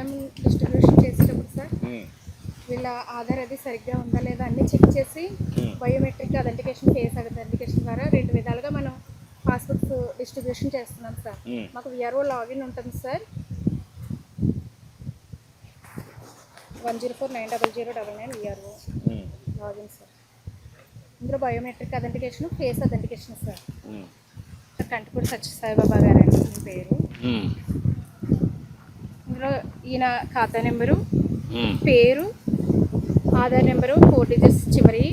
మేము డిస్ట్రిబ్యూషన్ చేసేటప్పుడు సార్ వీళ్ళ ఆధార్ అది సరిగ్గా ఉందా లేదా అన్నీ చెక్ చేసి బయోమెట్రిక్ అథెంటికేషన్ ఫేస్ అథెంటికేషన్ ద్వారా 2 విధాలుగా మనం పాస్బుక్స్ డిస్ట్రిబ్యూషన్ చేస్తున్నాం సార్. మాకు విఆర్ఓ లాగిన్ ఉంటుంది సార్ 104900999 విఆర్ఓ లాగిన్ సార్. ఇందులో biometric authentication face authentication sir. Kantipudi Sathya Sai Baba గారు అని మీ పేరు. ఇందులో ఈయన ఖాతా నెంబరు, పేరు, ఆధార్ నెంబరు 4 డిజిట్స్ చివరి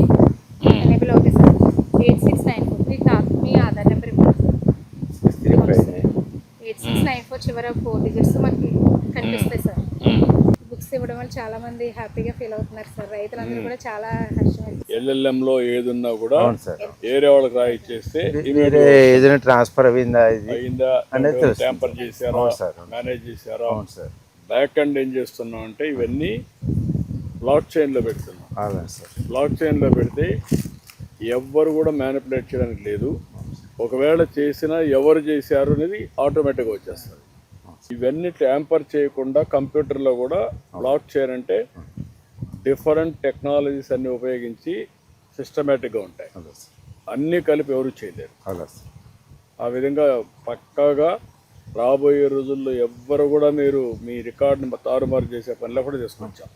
ఎనేబుల్ అవుతుంది సార్. 8694 మీ ఆధార్ నెంబర్ ఇవ్వండి. 8694 చివర 4 డిజిట్స్ మనకి కనిపిస్తాయి సార్. బుక్స్ ఇవ్వడం వల్ల చాలా మంది హ్యాపీగా ఫీల్ అవుతున్నారు సార్. రైతులందరూ కూడా చాలా హర్షం. ఎల్ఎల్ఎంలో ఏదున్నా కూడా ఏరే వాళ్ళకి రాయిచ్చేస్తే ఏదైనా ట్రాన్స్ఫర్ అయిందా ట్యాంపర్ చేశారా, మేనేజ్ చేశారా. బ్యాక్ అండ్ ఏం చేస్తున్నాం అంటే ఇవన్నీ బ్లాక్ చైన్లో పెడుతున్నాం. బ్లాక్ చైన్లో పెడితే ఎవ్వరు కూడా మ్యానిపులేట్ చేయడానికి లేదు. ఒకవేళ చేసినా ఎవరు చేశారు అనేది ఆటోమేటిక్గా వచ్చేస్తుంది. ఇవన్నీ ట్యాంపర్ చేయకుండా కంప్యూటర్లో కూడా బ్లాక్ చైన్ అంటే డిఫరెంట్ టెక్నాలజీస్ అన్ని ఉపయోగించి సిస్టమేటిక్గా ఉంటాయి. అన్నీ కలిపి ఎవరు చేయలేరు. ఆ విధంగా పక్కాగా రాబోయే రోజుల్లో ఎవ్వరు కూడా మీరు మీ రికార్డుని తారుమారు చేసే పనిలో కూడా తీసుకొచ్చాం.